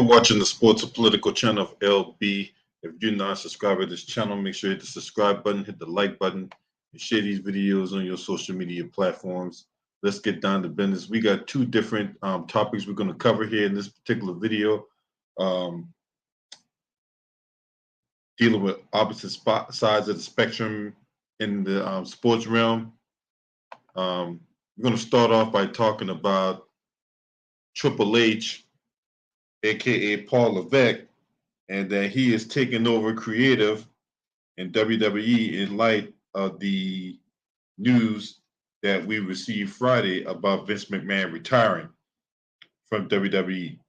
You're watching the Sports and Political channel of LB. If you're not a subscriber to this channel, make sure you hit the subscribe button, hit the like button, and share these videos on your social media platforms. Let's get down to business. We got two different topics we're going to cover here in this particular video. Dealing with opposite sides of the spectrum in the sports realm. We're going to start off by talking about Triple H, aka Paul Levesque, and that he is taking over creative in WWE in light of the news that we received Friday about Vince McMahon retiring from WWE.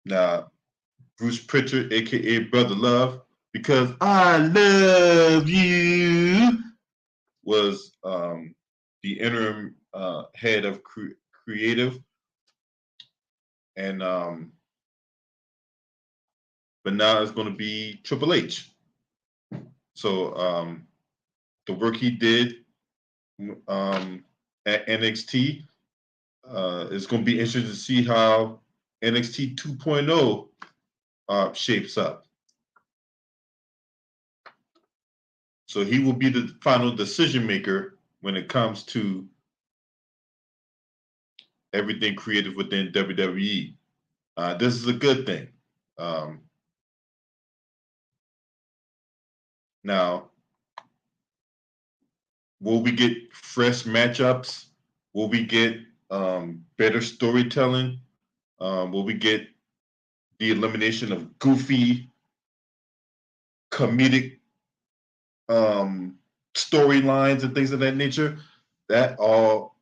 Now, Bruce Pritchard, aka Brother Love, because I love you, was the interim head of creative, and but now it's going to be Triple H. So the work he did at NXT is going to be interesting to see how NXT 2.0 shapes up. So he will be the final decision maker when it comes to everything creative within WWE. This is a good thing. Now, will we get fresh matchups? Will we get better storytelling? Will we get the elimination of goofy, comedic storylines and things of that nature? That's all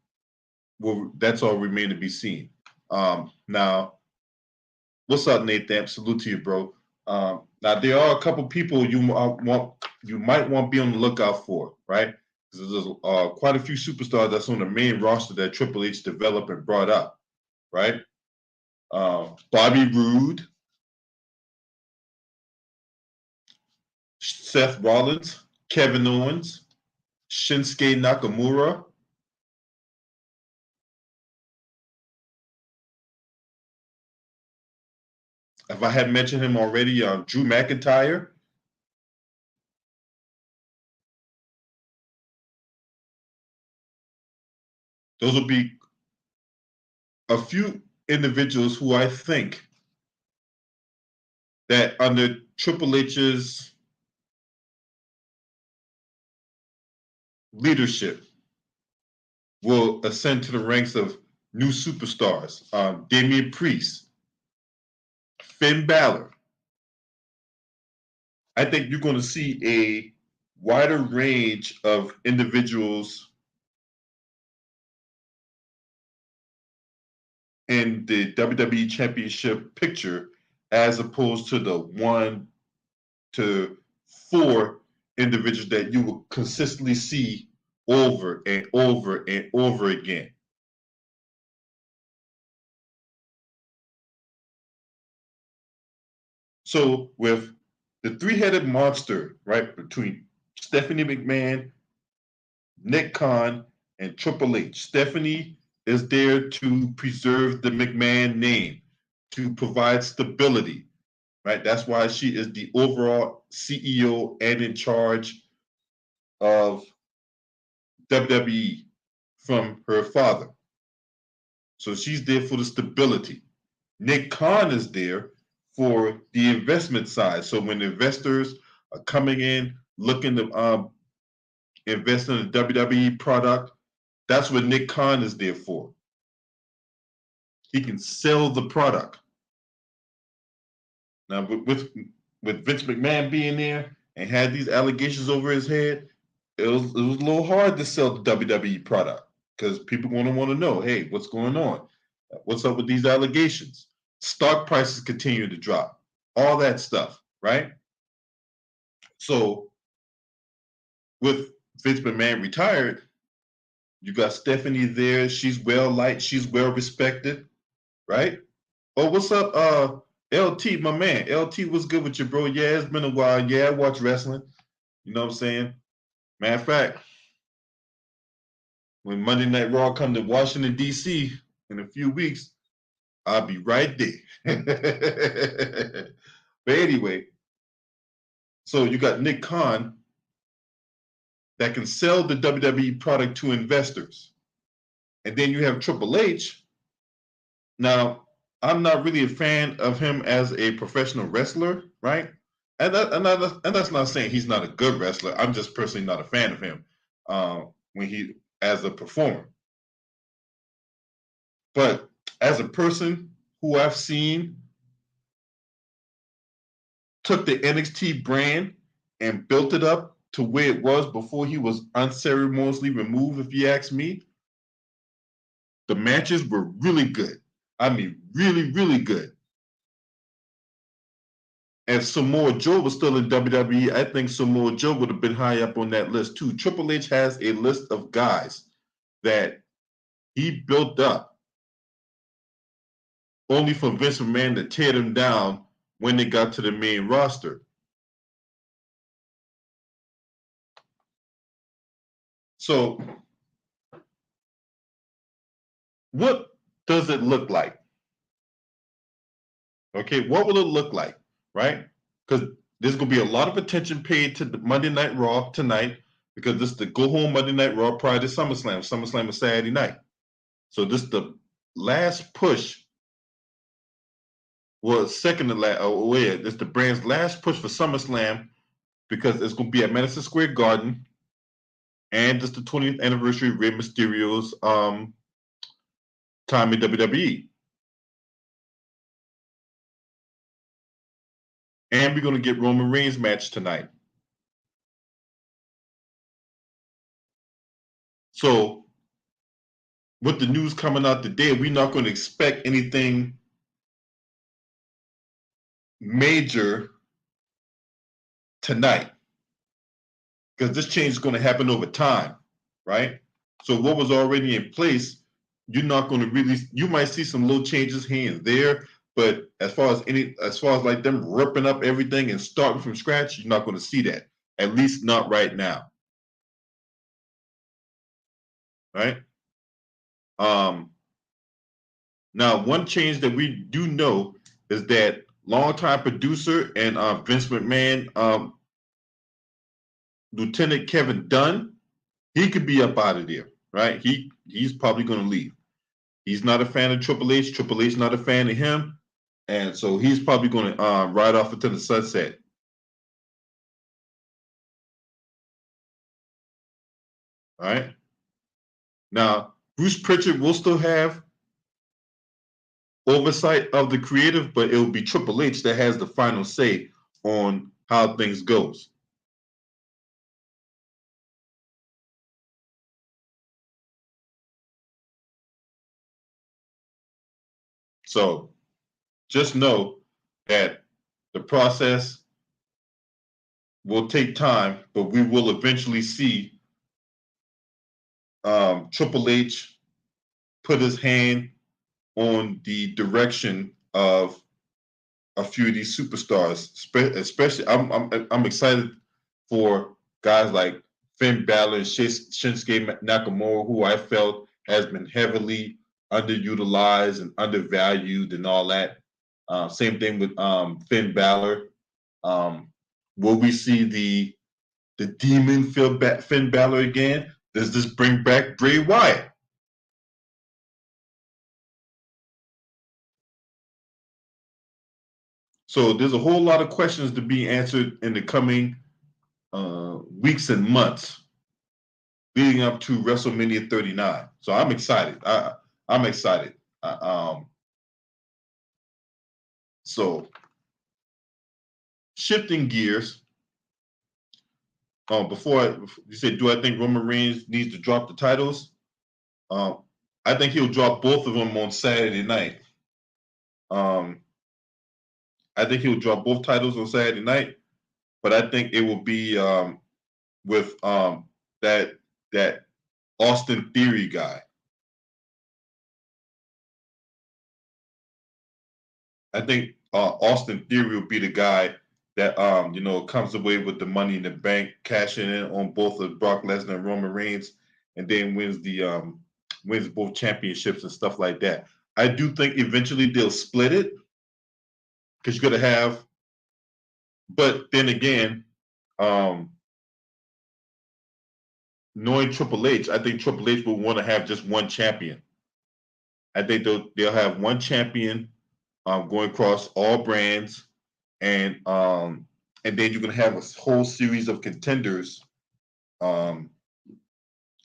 remain to be seen. Now, what's up, Nathan? Salute to you, bro. Now there are a couple people you might want to be on the lookout for, right? Because there's quite a few superstars that's on the main roster that Triple H developed and brought up, right? Bobby Roode, Seth Rollins, Kevin Owens, Shinsuke Nakamura. If I had mentioned him already, Drew McIntyre. Those will be a few individuals who I think that under Triple H's leadership will ascend to the ranks of new superstars. Damian Priest, Finn Balor. I think you're going to see a wider range of individuals in the WWE Championship picture as opposed to the 1 to 4 individuals that you will consistently see over and over and over again. So with the three-headed monster, right, between Stephanie McMahon, Nick Khan, and Triple H. Stephanie is there to preserve the McMahon name, to provide stability, right? That's why she is the overall CEO and in charge of WWE from her father. So she's there for the stability. Nick Khan is there for the investment side. So when investors are coming in looking to invest in a WWE product, that's what Nick Khan is there for. He can sell the product. Now, with Vince McMahon being there and had these allegations over his head, it was a little hard to sell the WWE product because people are going to want to know, hey, what's going on? What's up with these allegations? Stock prices continue to drop. All that stuff, right? So with Vince McMahon retired, you got Stephanie there. She's well liked. She's well respected, right? Oh, what's up, LT, my man? LT, what's good with you, bro? Yeah, it's been a while. Yeah, I watch wrestling. You know what I'm saying? Matter of fact, when Monday Night Raw come to Washington, D.C. in a few weeks, I'll be right there. But anyway, so you got Nick Khan that can sell the WWE product to investors. And then you have Triple H. Now, I'm not really a fan of him as a professional wrestler, right? And that's not saying he's not a good wrestler. I'm just personally not a fan of him when he as a performer. But as a person who I've seen took the NXT brand and built it up to where it was before he was unceremoniously removed, if you ask me, the matches were really good. I mean, really, really good. And Samoa Joe was still in WWE. I think Samoa Joe would have been high up on that list too. Triple H has a list of guys that he built up only for Vince McMahon to tear them down when they got to the main roster. So, what does it look like? Okay, what will it look like, right? Because there's going to be a lot of attention paid to the Monday Night Raw tonight because this is the go home Monday Night Raw prior to SummerSlam. SummerSlam is Saturday night. So this is the last push. Well, second to last. Oh, yeah, it's the brand's last push for SummerSlam because it's going to be at Madison Square Garden, and it's the 20th anniversary of Rey Mysterio's time in WWE. And we're going to get Roman Reigns match tonight. So, with the news coming out today, we're not going to expect anything major tonight because this change is going to happen over time, right? So, what was already in place, you're not going to really. You might see some little changes here and there, but as far as like them ripping up everything and starting from scratch, you're not going to see that. At least not right now, right? Now, one change that we do know is that longtime producer and Vince McMahon, Lieutenant Kevin Dunn, he could be up out of there, right? He's probably going to leave. He's not a fan of Triple H. Triple H not a fan of him, and so he's probably going to ride off into the sunset. All right. Now, Bruce Pritchard will still have oversight of the creative, but it will be Triple H that has the final say on how things goes. So just know that the process will take time, but we will eventually see Triple H put his hand on the direction of a few of these superstars. Especially, I'm excited for guys like Finn Balor and Shinsuke Nakamura, who I felt has been heavily underutilized and undervalued and all that. Same thing with Finn Balor. Will we see the demon Finn Balor again? Does this bring back Bray Wyatt? So there's a whole lot of questions to be answered in the coming weeks and months leading up to WrestleMania 39. So I'm excited. I'm excited. So shifting gears. Before you said, do I think Roman Reigns needs to drop the titles? I think he'll drop both of them on Saturday night. I think he'll drop both titles on Saturday night, but I think it will be with that Austin Theory guy. I think Austin Theory will be the guy that comes away with the Money in the Bank, cashing in on both of Brock Lesnar and Roman Reigns, and then wins both championships and stuff like that. I do think eventually they'll split it because you're gonna have. But then again, um, knowing Triple H, I think Triple H will want to have just one champion. I think they'll have one champion going across all brands, and then you're gonna have a whole series of contenders um,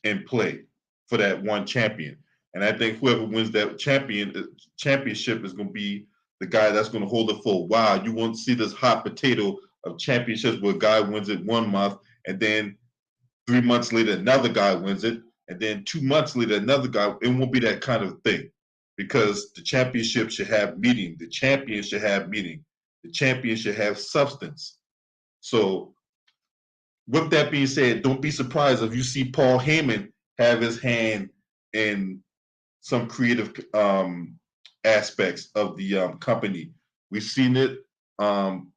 in play for that one champion. And I think whoever wins that championship is going to be the guy that's going to hold it for a while. You won't see this hot potato of championships where a guy wins it 1 month, and then 3 months later another guy wins it, and then 2 months later another guy. It won't be that kind of thing because the championship should have meaning. The champion should have meaning. The champion should have substance. So with that being said, don't be surprised if you see Paul Heyman have his hand in some creative aspects of the company. We've seen it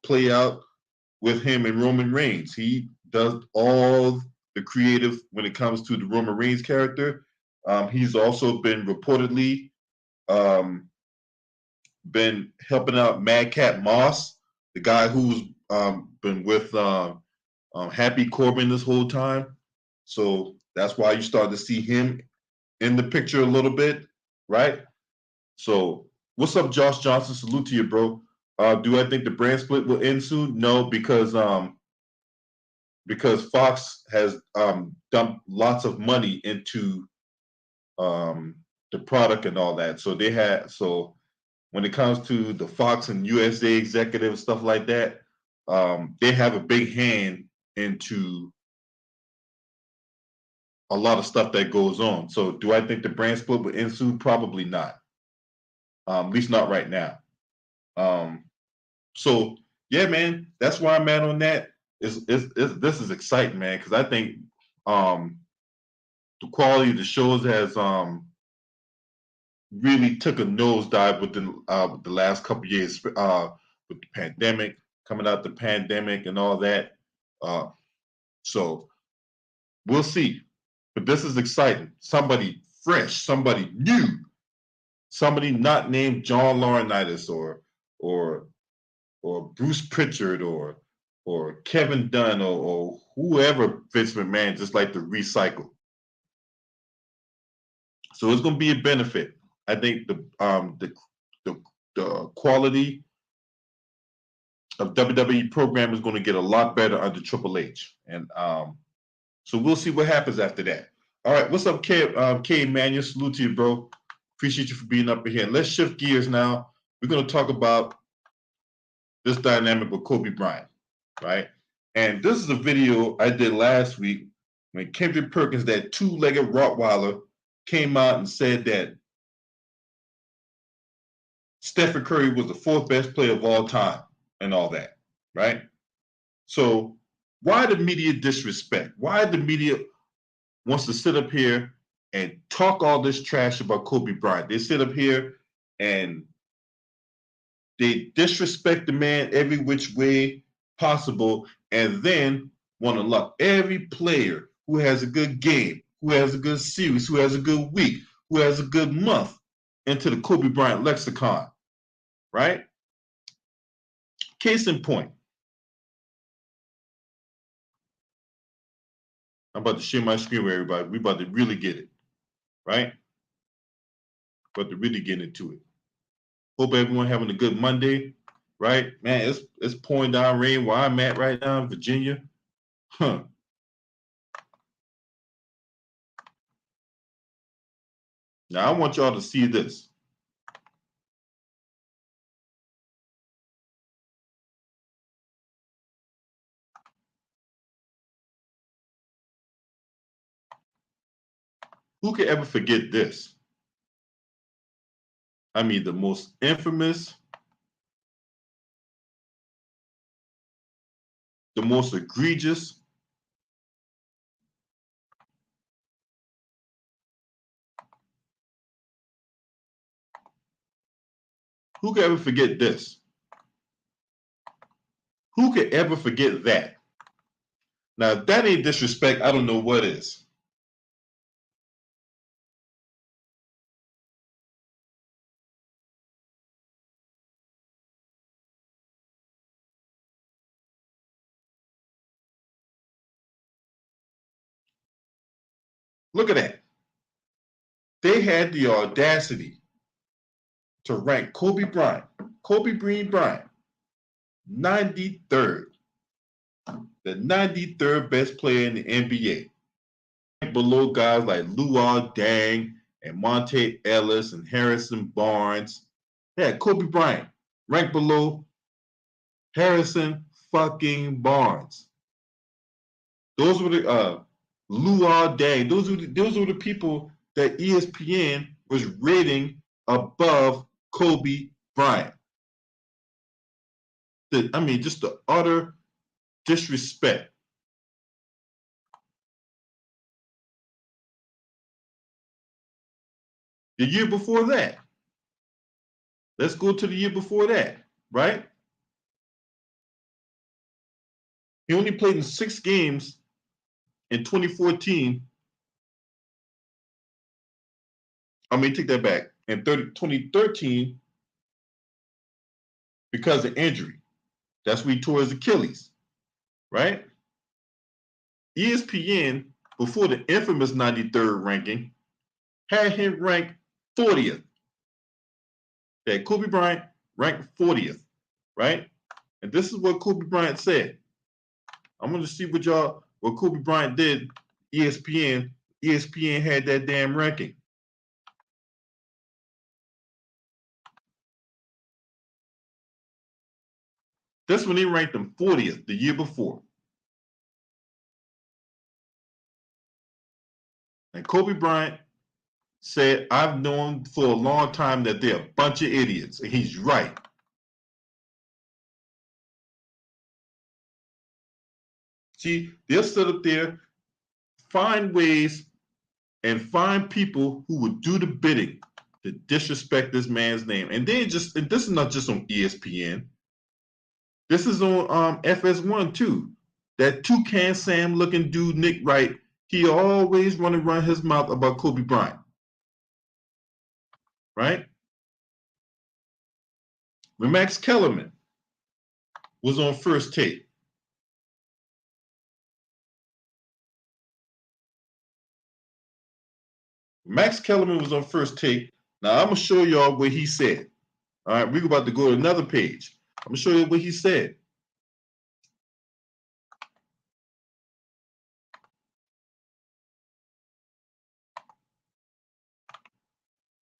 play out with him and Roman Reigns. He does all the creative when it comes to the Roman Reigns character. He's also been reportedly been helping out Madcap Moss, the guy who's been with Happy Corbin this whole time. So that's why you start to see him in the picture a little bit, right? So what's up, Josh Johnson? Salute to you, bro. Do I think the brand split will end soon? No, because Fox has dumped lots of money into the product and all that. So when it comes to the Fox and USA executive stuff like that, they have a big hand into a lot of stuff that goes on. So do I think the brand split will ensue? Probably not. At least not right now. So yeah, man, that's where I'm at on that. This is exciting, man, because I think the quality of the shows has really took a nosedive within the last couple of years with the pandemic, coming out the pandemic and all that. So we'll see. But this is exciting. Somebody fresh, somebody new, somebody not named John Laurinaitis or Bruce Pritchard or Kevin Dunn or whoever Vince McMahon just like to recycle. So it's going to be a benefit. I think the quality of WWE program is going to get a lot better under Triple H, and so we'll see what happens after that. All right, what's up, K Emmanuel? Salute to you, bro. Appreciate you for being up here. Let's shift gears now. We're going to talk about this dynamic with Kobe Bryant, right? And this is a video I did last week when Kendrick Perkins, that two-legged Rottweiler, came out and said that Stephen Curry was the fourth best player of all time and all that, right? So why the media disrespect? Why the media wants to sit up here and talk all this trash about Kobe Bryant? They sit up here and they disrespect the man every which way possible, and then want to lock every player who has a good game, who has a good series, who has a good week, who has a good month into the Kobe Bryant lexicon, right? Case in point, I'm about to share my screen with everybody. We're about to really get it, right? About to really get into it. Hope everyone having a good Monday, right? Man, it's pouring down rain where I'm at right now in Virginia. Huh. Now I want y'all to see this. Who could ever forget this? I mean, the most infamous, the most egregious, who could ever forget this? Who could ever forget that? Now, if that ain't disrespect, I don't know what is. Look at that. They had the audacity to rank Kobe Bryant, 93rd, the 93rd best player in the NBA. Below guys like Luol Deng and Monte Ellis and Harrison Barnes. Yeah, Kobe Bryant ranked below Harrison fucking Barnes. Those were the Luol Deng. Those were the people that ESPN was rating above Kobe Bryant. Just the utter disrespect. The year before that. Let's go to the year before that, right? He only played in 6 games in 2014. Take that back. In 2013, because of injury. That's when he tore his Achilles, right? ESPN, before the infamous 93rd ranking, had him ranked 40th. Okay, Kobe Bryant ranked 40th, right? And this is what Kobe Bryant said. I'm going to see what Kobe Bryant did. ESPN had that damn ranking. That's when they ranked him 40th the year before. And Kobe Bryant said, I've known for a long time that they're a bunch of idiots. And he's right. See, they'll sit up there, find ways, and find people who would do the bidding to disrespect this man's name. And this is not just on ESPN. This is on FS1 too. That Toucan Sam looking dude, Nick Wright, he always want to run his mouth about Kobe Bryant. Right? When Max Kellerman was on First Take, Max Kellerman was on First Take. Now I'm gonna show y'all what he said. All right, we're about to go to another page. I'm gonna show you what he said.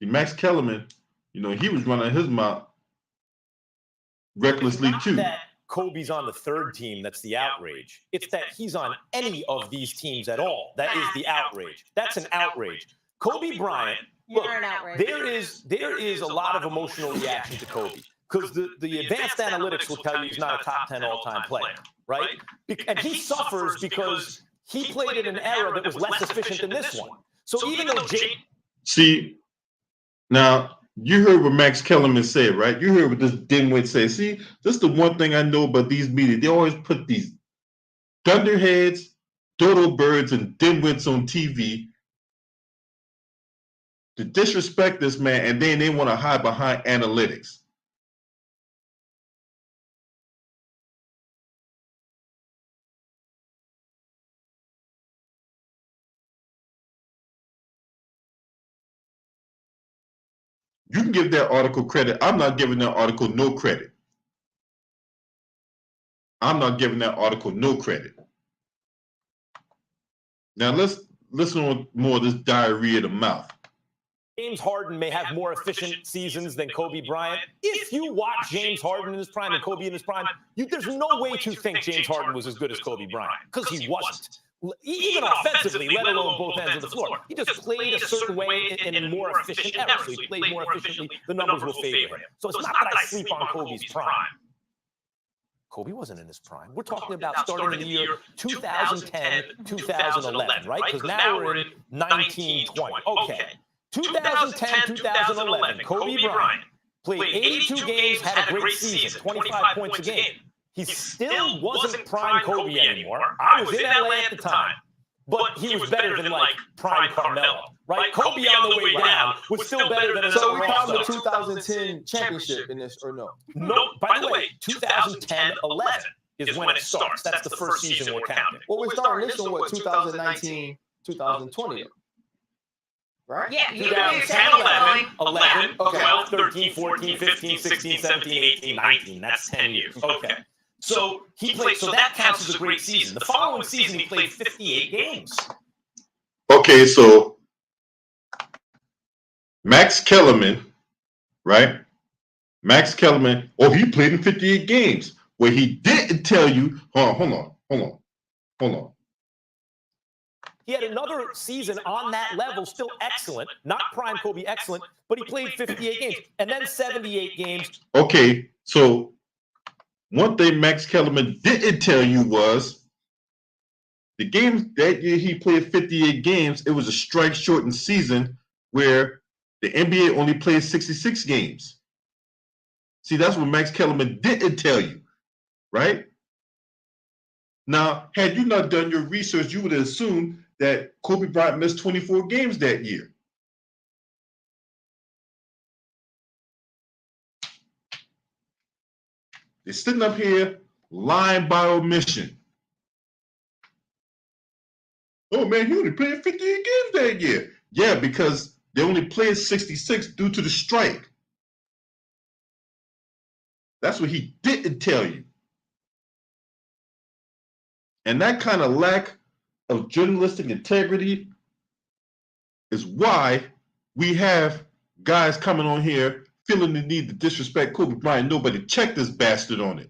Max Kellerman, he was running his mouth recklessly too. That Kobe's on the 3rd team, that's the outrage. It's that he's on any of these teams at all. That is the outrage. That's an outrage. Kobe Bryant, look, there is a lot of emotional reaction to Kobe because the advanced analytics will tell you he's not a top 10 all-time player, right? And he suffers because he played in an era that was less efficient than this one. So even though See, now, you heard what Max Kellerman said, right? You heard what this dimwit said. See, this is the one thing I know about these media. They always put these dunderheads, dodo birds, and dimwits on TV to disrespect this man, and then they want to hide behind analytics. You can give that article credit. I'm not giving that article no credit. I'm not giving that article no credit. Now let's listen on more of this diarrhea of the mouth. James Harden may have more efficient seasons than Kobe Bryant. If you watch James Harden in his prime and Kobe in his prime, there's no way to think James Harden was as good as Kobe Bryant because he wasn't. Even offensively, let alone both ends of the floor. He just played a certain way in a more efficient era. So he played more efficiently. The numbers will favor him. So it's not that I sleep on Kobe's prime. Kobe wasn't in his prime. We're talking about starting in the year 2010, 2011, right? Because now we're in 1920. Okay. 2010, 2011, Kobe Bryant played 82 games, had a great season, 25 points a game. He still wasn't prime Kobe anymore. I was in LA at the time, but he was better than like prime Carmelo, right? Kobe on the way down was still better than. So we count the 2010 championship in this, or no? No. By the way, 2010-11 is when it starts. That's the first season we're counting. Well, we're starting this one, 2019, 2020. right? Yeah, you 2010, 11, 11, 12, 13, 14, 15, 16, 17, 18, 19. That's 10 years. Okay. So he played, so that counts as a great season. The following season, he played 58 games. Okay, so Max Kellerman, right? Max Kellerman, he played in 58 games. Where he didn't tell you, hold on. He had another season on that level, still excellent, not prime Kobe excellent, but he played 58 games and then 78 games. Okay, so one thing Max Kellerman didn't tell you was the games that year he played 58 games, it was a strike shortened season where the NBA only played 66 games. See, that's what Max Kellerman didn't tell you, right? Now, had you not done your research, you would have assumed that Kobe Bryant missed 24 games that year. They're sitting up here lying by omission. Oh man, he only played 58 games that year. Yeah, because they only played 66 due to the strike. That's what he didn't tell you. And that kind of lack of journalistic integrity is why we have guys coming on here feeling the need to disrespect Kobe Bryant. Nobody checked this bastard on it.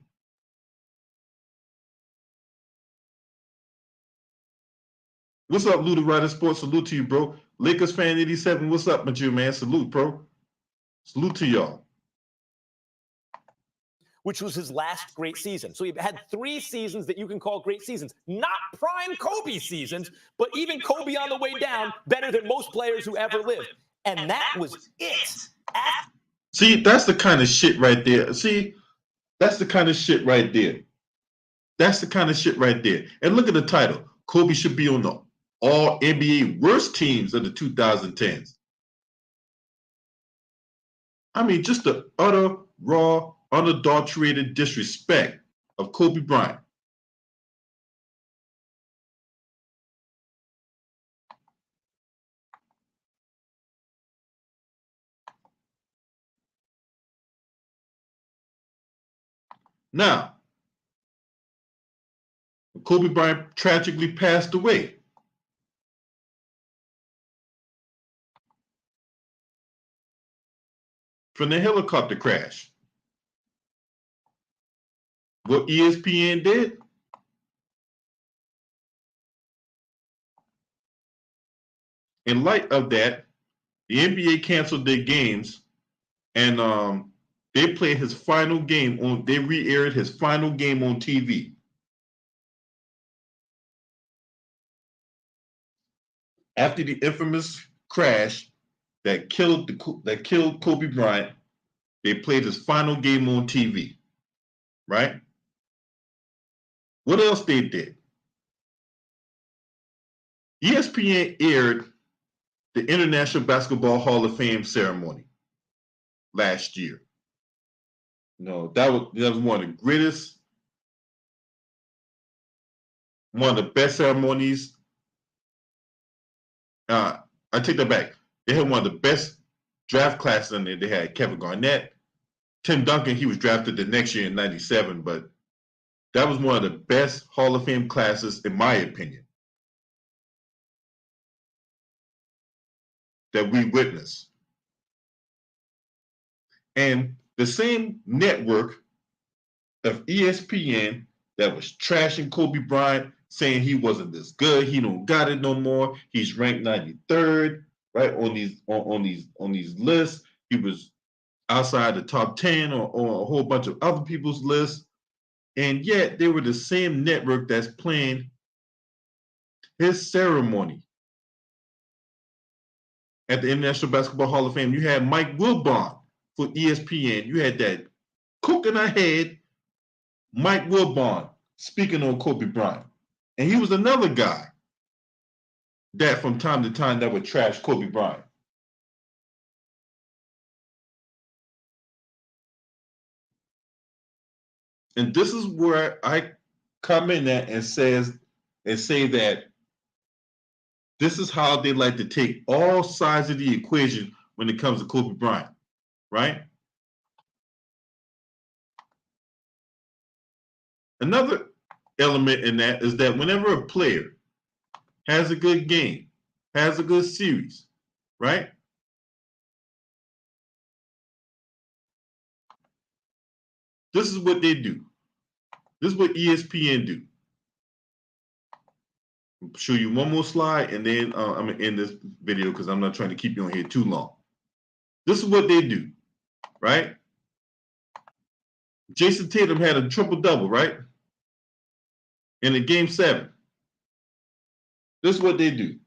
What's up, Luda Rider Sports? Salute to you, bro. Lakers fan 87. What's up with you, man? Salute, bro. Salute to y'all. Which was his last great season. So he had 3 seasons that you can call great seasons. Not prime Kobe seasons, but even Kobe on the way down, better than most players who ever lived. And that was it. See, that's the kind of shit right there. See, that's the kind of shit right there. That's the kind of shit right there. And look at the title. Kobe should be on the all NBA worst teams of the 2010s. I mean, just the utter, raw, unadulterated disrespect of Kobe Bryant. Now, Kobe Bryant tragically passed away. From the helicopter crash. What ESPN did? In light of that, the NBA canceled their games and they played his final game on, they re-aired his final game on TV. After the infamous crash that killed Kobe Bryant, they played his final game on TV, right? What else they did? ESPN aired the International Basketball Hall of Fame ceremony last year. No, that was one of the greatest, one of the best ceremonies. I take that back. They had one of the best draft classes in there. They had Kevin Garnett, Tim Duncan. He was drafted the next year in '97, but that was one of the best Hall of Fame classes, in my opinion, that we witnessed. And the same network of ESPN that was trashing Kobe Bryant, saying he wasn't this good, he don't got it no more. He's ranked 93rd, right, on these lists. He was outside the top 10 or a whole bunch of other people's lists. And yet they were the same network that's playing his ceremony at the International Basketball Hall of Fame. You had Mike Wilbon for ESPN. You had that coconut head Mike Wilbon speaking on Kobe Bryant. And he was another guy that from time to time that would trash Kobe Bryant. And this is where I come in at and say that This is how they like to take all sides of the equation when it comes to Kobe Bryant, right? Another element in that is that whenever a player has a good game, has a good series, right? This is what they do. This is what ESPN do. I'll show you one more slide, and then I'm going to end this video because I'm not trying to keep you on here too long. This is what they do, right? Jason Tatum had a triple-double, right? In a Game 7. This is what they do.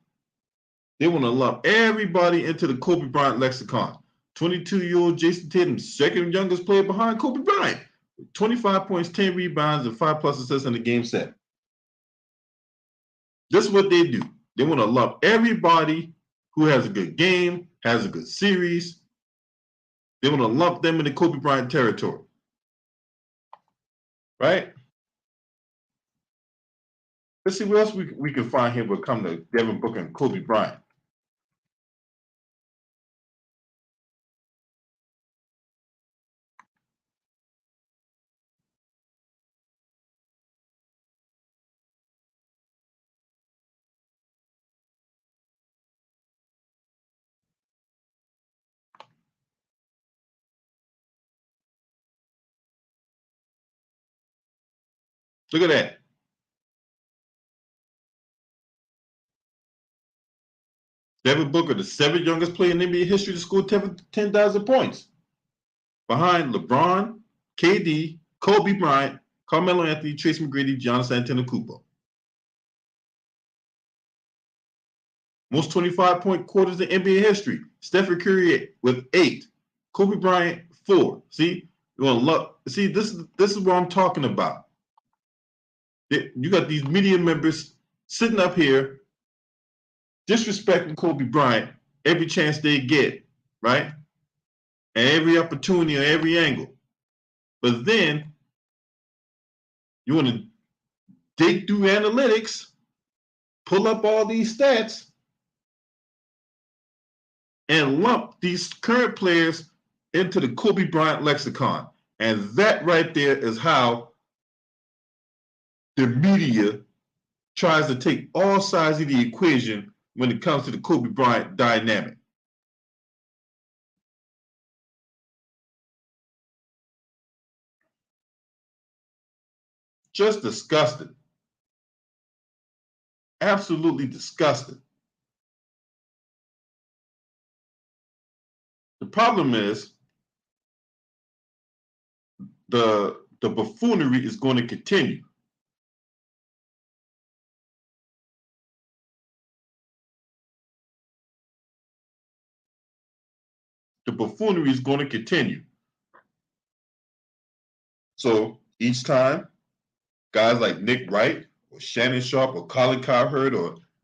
They want to lump everybody into the Kobe Bryant lexicon. 22-year-old Jason Tatum, second youngest player behind Kobe Bryant. 25 points, 10 rebounds, and 5+ assists in the Game 7. This is what they do. They want to lump everybody who has a good game, has a good series. They want to lump them in the Kobe Bryant territory. Right? Let's see what else we can find here when it comes to Devin Booker and Kobe Bryant. Look at that. Devin Booker, the 7th youngest player in NBA history to score 10,000 points. Behind LeBron, KD, Kobe Bryant, Carmelo Anthony, Tracy McGrady, Giannis Antetokounmpo. Most 25-point quarters in NBA history. Stephen Curry with 8. Kobe Bryant 4. See, see, this is what I'm talking about. You got these media members sitting up here disrespecting Kobe Bryant every chance they get, right? And every opportunity or every angle. But then you want to dig through analytics, pull up all these stats, and lump these current players into the Kobe Bryant lexicon. And that right there is how the media tries to take all sides of the equation when it comes to the Kobe Bryant dynamic. Just disgusting. Absolutely disgusting. The problem is the buffoonery is going to continue. The buffoonery is going to continue. So each time, guys like Nick Wright or Shannon Sharp or Colin Cowherd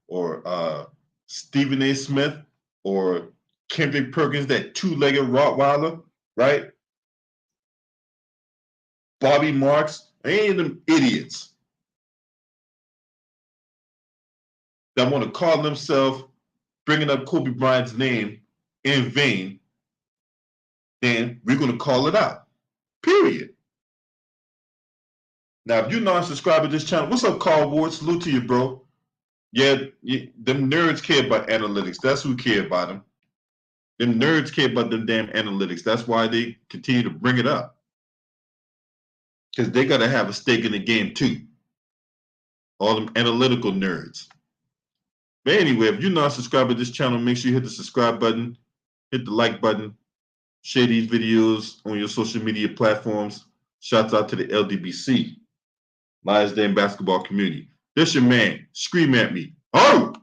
or Stephen A. Smith or Kendrick Perkins, that two-legged Rottweiler, right? Bobby Marks, any of them idiots that want to call themselves bringing up Kobe Bryant's name in vain, then we're going to call it out. Period. Now, if you're not subscribed to this channel, what's up, Carl Ward? Salute to you, bro. Yeah, them nerds care about analytics. That's who care about them. Them nerds care about them damn analytics. That's why they continue to bring it up. Because they got to have a stake in the game, too. All them analytical nerds. But anyway, if you're not subscribed to this channel, make sure you hit the subscribe button, hit the like button, share these videos on your social media platforms. Shouts out to the LDBC, Lions Den basketball community. This your man. Scream at me. Oh!